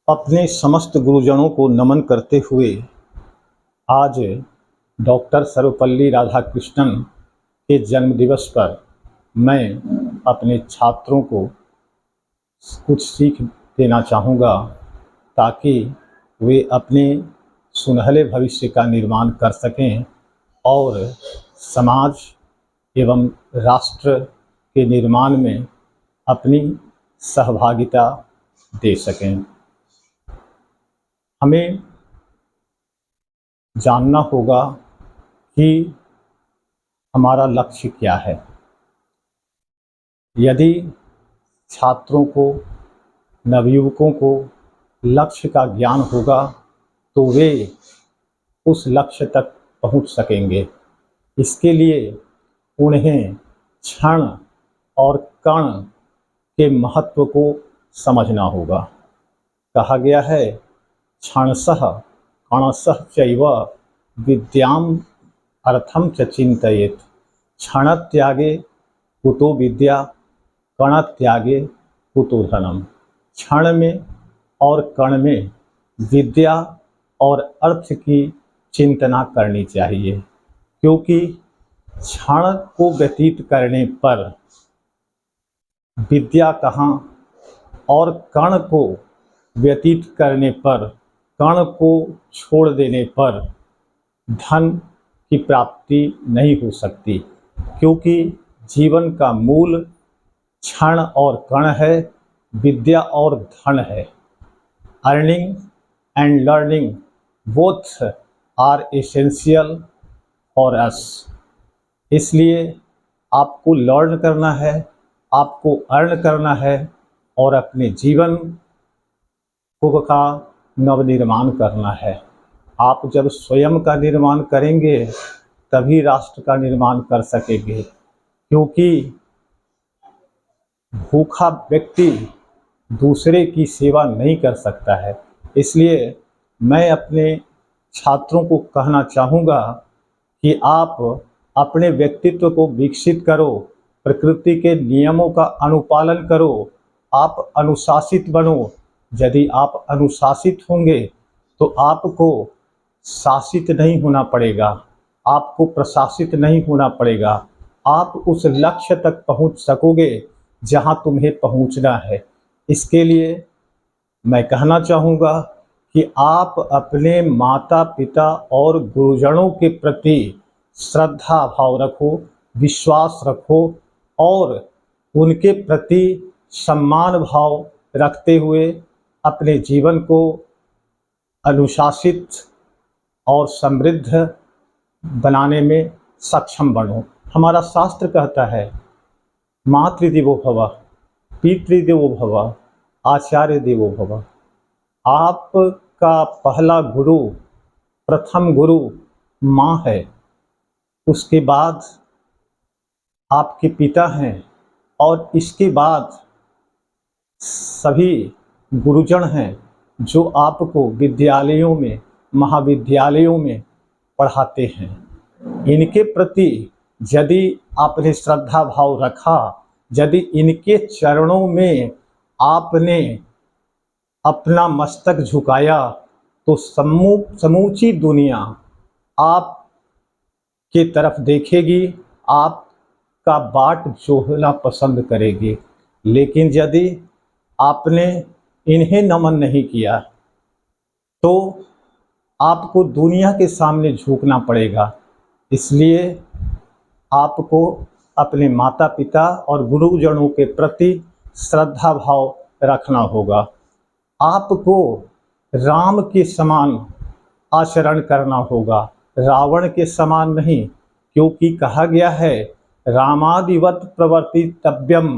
अपने समस्त गुरुजनों को नमन करते हुए आज डॉक्टर सर्वपल्ली राधाकृष्णन के जन्म दिवस पर मैं अपने छात्रों को कुछ सीख देना चाहूँगा ताकि वे अपने सुनहरे भविष्य का निर्माण कर सकें और समाज एवं राष्ट्र के निर्माण में अपनी सहभागिता दे सकें। हमें जानना होगा कि हमारा लक्ष्य क्या है। यदि छात्रों को, नवयुवकों को लक्ष्य का ज्ञान होगा तो वे उस लक्ष्य तक पहुंच सकेंगे। इसके लिए उन्हें क्षण और कण के महत्व को समझना होगा। कहा गया है, क्षणशः कणशः चैव विद्याम अर्थम च चिंतयेत्। क्षणत्यागे कुतो विद्या, कणत्यागे कुतो धनम। क्षण में और कण में विद्या और अर्थ की चिंतना करनी चाहिए, क्योंकि क्षण को व्यतीत करने पर विद्या कहाँ और कण को व्यतीत करने पर, कण को छोड़ देने पर धन की प्राप्ति नहीं हो सकती, क्योंकि जीवन का मूल क्षण और कण है, विद्या और धन है। Earning and learning both are essential for us. इसलिए आपको लर्न करना है, आपको अर्न करना है और अपने जीवन का नवनिर्माण करना है। आप जब स्वयं का निर्माण करेंगे तभी राष्ट्र का निर्माण कर सकेंगे, क्योंकि भूखा व्यक्ति दूसरे की सेवा नहीं कर सकता है। इसलिए मैं अपने छात्रों को कहना चाहूँगा कि आप अपने व्यक्तित्व को विकसित करो, प्रकृति के नियमों का अनुपालन करो, आप अनुशासित बनो। यदि आप अनुशासित होंगे तो आपको शासित नहीं होना पड़ेगा, आपको प्रशासित नहीं होना पड़ेगा। आप उस लक्ष्य तक पहुंच सकोगे जहां तुम्हें पहुंचना है। इसके लिए मैं कहना चाहूँगा कि आप अपने माता पिता और गुरुजनों के प्रति श्रद्धा भाव रखो, विश्वास रखो और उनके प्रति सम्मान भाव रखते हुए अपने जीवन को अनुशासित और समृद्ध बनाने में सक्षम बनो। हमारा शास्त्र कहता है, मातृदेवो भव, पितृदेवो भव, आचार्य देवो भव। आपका पहला गुरु, प्रथम गुरु माँ है, उसके बाद आपके पिता हैं और इसके बाद सभी गुरुजन हैं जो आपको विद्यालयों में, महाविद्यालयों में पढ़ाते हैं। इनके प्रति यदि आपने श्रद्धा भाव रखा, यदि इनके चरणों में आपने अपना मस्तक झुकाया तो समूची दुनिया आप के तरफ देखेगी, आपका बाट जोहना पसंद करेगी। लेकिन यदि आपने इन्हें नमन नहीं किया तो आपको दुनिया के सामने झुकना पड़ेगा। इसलिए आपको अपने माता पिता और गुरुजनों के प्रति श्रद्धा भाव रखना होगा। आपको राम के समान आचरण करना होगा, रावण के समान नहीं, क्योंकि कहा गया है, रामादिवत प्रवर्तितव्यम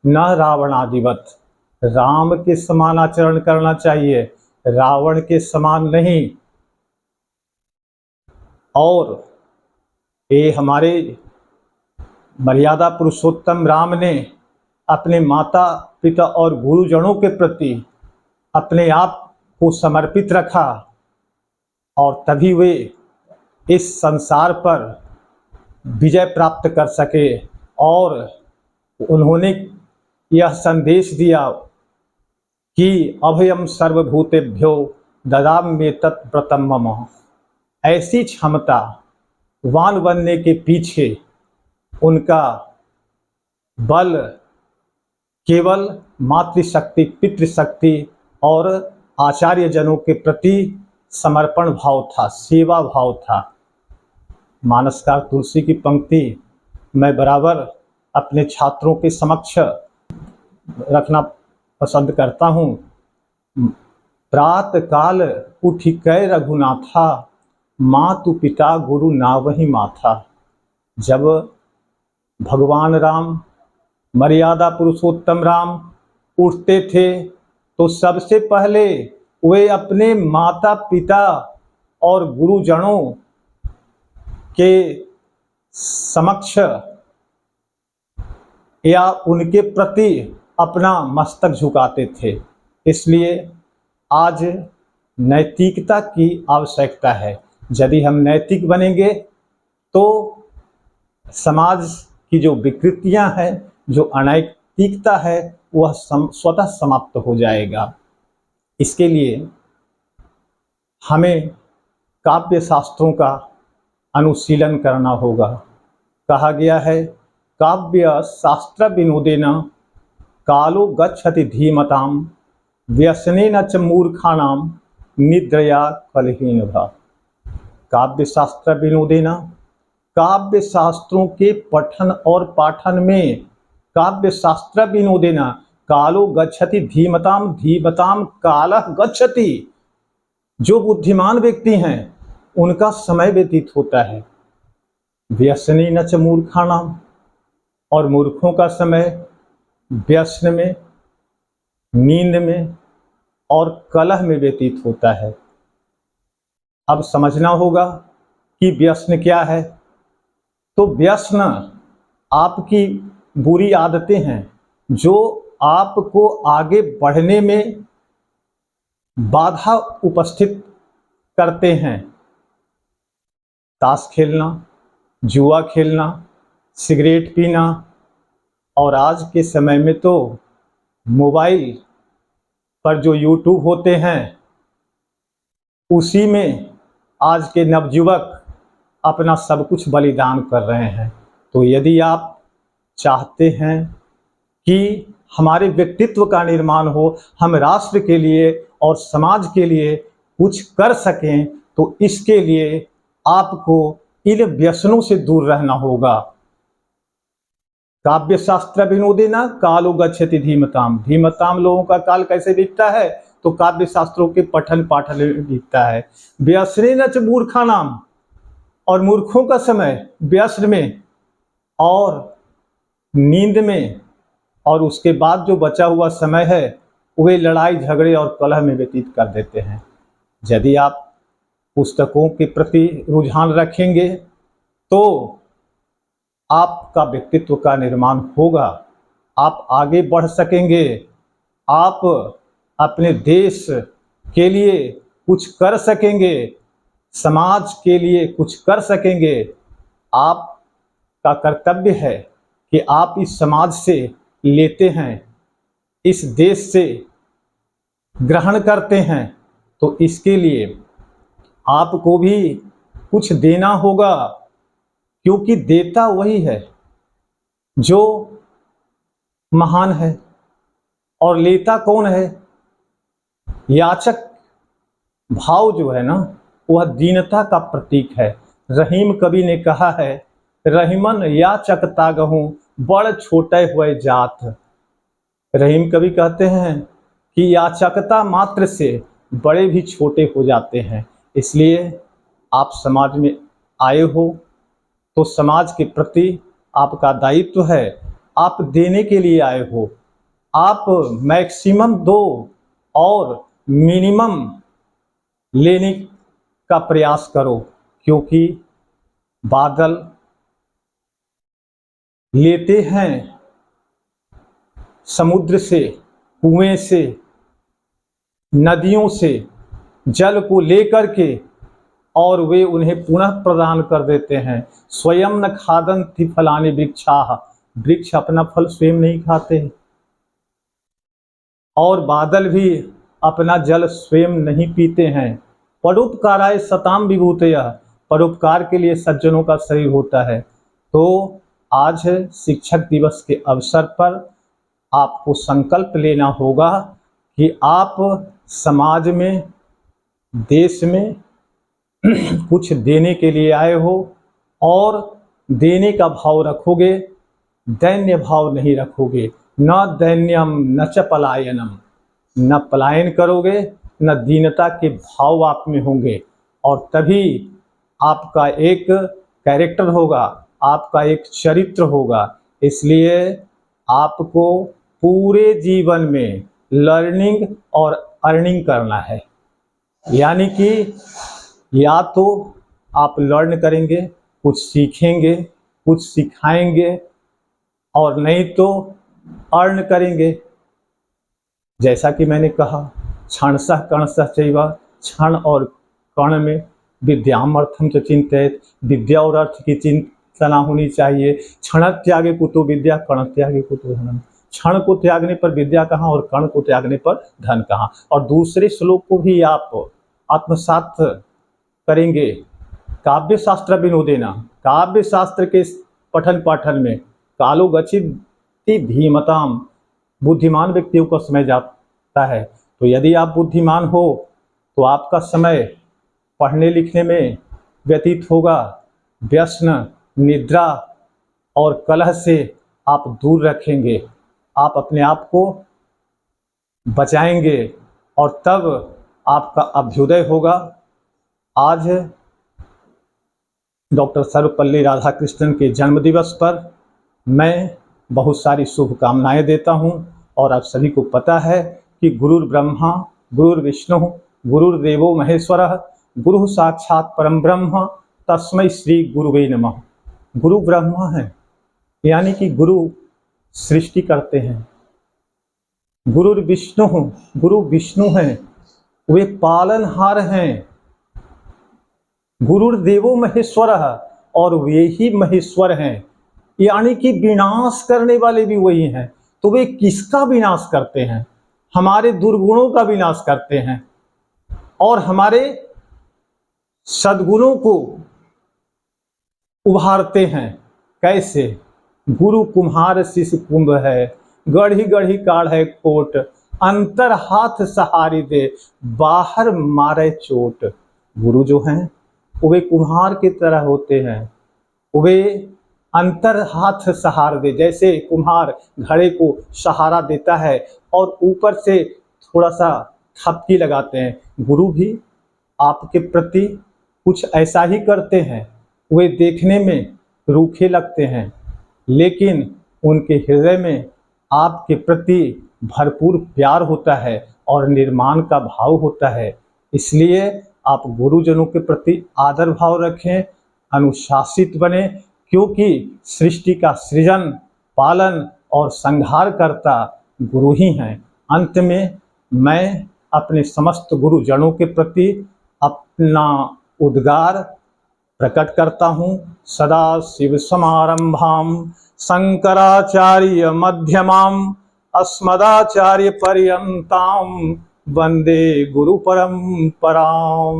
न रावणादिवत। राम के समान आचरण करना चाहिए, रावण के समान नहीं। और ये हमारे मर्यादा पुरुषोत्तम राम ने अपने माता पिता और गुरुजनों के प्रति अपने आप को समर्पित रखा और तभी वे इस संसार पर विजय प्राप्त कर सके। और उन्होंने यह संदेश दिया कि अभयम सर्वभूतेभ्यो ददाम्ये तत्व्रतम मम। ऐसी क्षमता वान बनने के पीछे उनका बल केवल मातृशक्ति, पितृशक्ति और आचार्य जनों के प्रति समर्पण भाव था, सेवा भाव था। मानसकार तुलसी की पंक्ति मैं बराबर अपने छात्रों के समक्ष रखना पसंद करता हूँ। प्रात काल उठ कै रघुनाथा, मातु पिता गुरु नावहि माथा। जब भगवान राम, मर्यादा पुरुषोत्तम राम उठते थे तो सबसे पहले वे अपने माता पिता और गुरुजनों के समक्ष या उनके प्रति अपना मस्तक झुकाते थे। इसलिए आज नैतिकता की आवश्यकता है। यदि हम नैतिक बनेंगे तो समाज की जो विकृतियां हैं, जो अनैतिकता है, वह स्वतः समाप्त हो जाएगा। इसके लिए हमें काव्य शास्त्रों का अनुशीलन करना होगा। कहा गया है, काव्य शास्त्र विनोदेन कालो गच्छति धीमताम, व्यसनेन च मूर्खाणाम निद्रया कलहीन भा। काव्य शास्त्र विनोदेन, काव्य शास्त्रों के पठन और पाठन में, काव्य शास्त्र विनोदेन कालो गच्छति धीमताम, धीमताम कालः गच्छति। जो बुद्धिमान व्यक्ति हैं उनका समय व्यतीत होता है। व्यसनेन च मूर्खाणाम, और मूर्खों का समय व्यसन में, नींद में और कलह में व्यतीत होता है। अब समझना होगा कि व्यसन क्या है। तो व्यसन आपकी बुरी आदतें हैं जो आपको आगे बढ़ने में बाधा उपस्थित करते हैं। ताश खेलना, जुआ खेलना, सिगरेट पीना, और आज के समय में तो मोबाइल पर जो यूट्यूब होते हैं उसी में आज के नवयुवक अपना सब कुछ बलिदान कर रहे हैं। तो यदि आप चाहते हैं कि हमारे व्यक्तित्व का निर्माण हो, हम राष्ट्र के लिए और समाज के लिए कुछ कर सकें, तो इसके लिए आपको इन व्यसनों से दूर रहना होगा। काव्य शास्त्र विनोदेन कालो गच्छति धीमताम। धीमताम लोगों का काल कैसे बीतता है? तो काव्य शास्त्रों के पठन पाठन में बीतता है। व्यसनेन च मूर्खाणाम, और मूर्खों का समय व्यसन में और नींद में, और उसके बाद जो बचा हुआ समय है वे लड़ाई झगड़े और कलह में व्यतीत कर देते हैं। यदि आप पुस्तकों के प्रति रुझान रखेंगे तो आपका व्यक्तित्व का निर्माण होगा, आप आगे बढ़ सकेंगे, आप अपने देश के लिए कुछ कर सकेंगे, समाज के लिए कुछ कर सकेंगे। आपका कर्तव्य है कि आप इस समाज से लेते हैं, इस देश से ग्रहण करते हैं, तो इसके लिए आपको भी कुछ देना होगा, क्योंकि देता वही है जो महान है और लेता कौन है? याचक भाव जो है ना, वह दीनता का प्रतीक है। रहीम कवि ने कहा है, रहीमन याचक तागहूँ बड़ छोटे हुए जात। रहीम कवि कहते हैं कि याचकता मात्र से बड़े भी छोटे हो जाते हैं। इसलिए आप समाज में आए हो तो समाज के प्रति आपका दायित्व है। आप देने के लिए आए हो, आप मैक्सिमम दो और मिनिमम लेने का प्रयास करो, क्योंकि बादल लेते हैं समुद्र से, कुएं से, नदियों से जल को लेकर के, और वे उन्हें पुनः प्रदान कर देते हैं। स्वयं न खादन्ति फलानि वृक्षाः, वृक्ष अपना फल स्वयं नहीं खाते। और बादल भी अपना जल स्वयं नहीं पीते हैं। परोपकाराय सताम विभूतयः, परोपकार के लिए सज्जनों का शरीर होता है। तो आज शिक्षक दिवस के अवसर पर आपको संकल्प लेना होगा कि आप समाज में, देश में कुछ देने के लिए आए हो और देने का भाव रखोगे, दैन्य भाव नहीं रखोगे। न दैन्यम न च पलायनम, न पलायन करोगे न दीनता के भाव आप में होंगे, और तभी आपका एक कैरेक्टर होगा, आपका एक चरित्र होगा। इसलिए आपको पूरे जीवन में लर्निंग और अर्निंग करना है। यानी कि या तो आप लर्न करेंगे, कुछ सीखेंगे, कुछ सिखाएंगे, और नहीं तो अर्न करेंगे। जैसा कि मैंने कहा, क्षणशः कणशः चैव, क्षण और कण में विद्यामर्थम च चिंतयेत्, विद्या और अर्थ की चिंतना होनी चाहिए। क्षण त्यागे कुतो विद्या, कण त्यागे कुतो धनम। क्षण को त्यागने पर विद्या कहाँ और कण को त्यागने पर धन कहाँ। और दूसरे श्लोक को भी आप आत्मसात करेंगे। काव्य शास्त्र विनोदेना, काव्य शास्त्र के पठन पाठन में कालो गच्छति धीमताम, बुद्धिमान व्यक्तियों का समय जाता है। तो यदि आप बुद्धिमान हो तो आपका समय पढ़ने लिखने में व्यतीत होगा। व्यसन, निद्रा और कलह से आप दूर रखेंगे, आप अपने आप को बचाएंगे, और तब आपका अभ्युदय होगा। आज डॉक्टर सर्वपल्ली राधाकृष्णन के जन्मदिवस पर मैं बहुत सारी शुभकामनाएं देता हूं। और आप सभी को पता है कि गुरुर् ब्रह्मा गुरुर्विष्णु गुरुर्देवो महेश्वरः, गुरु साक्षात परम ब्रह्म, तस्मै श्री गुरुवे नमः। गुरु ब्रह्मा है, यानी कि गुरु सृष्टि करते हैं। गुरुर्विष्णु, गुरु विष्णु हैं, वे पालनहार हैं। गुरुर्देवो महेश्वरः, और वे ही महेश्वर हैं, यानी कि विनाश करने वाले भी वही हैं। तो वे किसका विनाश करते हैं? हमारे दुर्गुणों का विनाश करते हैं और हमारे सद्गुणों को उभारते हैं। कैसे? गुरु कुम्हार शिष्य कुंभ है, गढ़ी गढ़ी काढ़े कोट, अंतर हाथ सहारी दे, बाहर मारे चोट। गुरु जो हैं वे कुम्हार की तरह होते हैं, वे अंतर हाथ सहार दे। जैसे कुम्हार घड़े को सहारा देता है और ऊपर से थोड़ा सा थपकी लगाते हैं, गुरु भी आपके प्रति कुछ ऐसा ही करते हैं। वे देखने में रूखे लगते हैं, लेकिन उनके हृदय में आपके प्रति भरपूर प्यार होता है और निर्माण का भाव होता है। इसलिए आप गुरुजनों के प्रति आदर भाव रखें, अनुशासित बने, क्योंकि सृष्टि का सृजन, पालन और संहार करता गुरु ही हैं। अंत में मैं अपने समस्त गुरुजनों के प्रति अपना उद्गार प्रकट करता हूँ। सदा शिव समारंभाम शंकराचार्य मध्यमाम अस्मदाचार्य पर्यंताम वंदे गुरु परंपराम।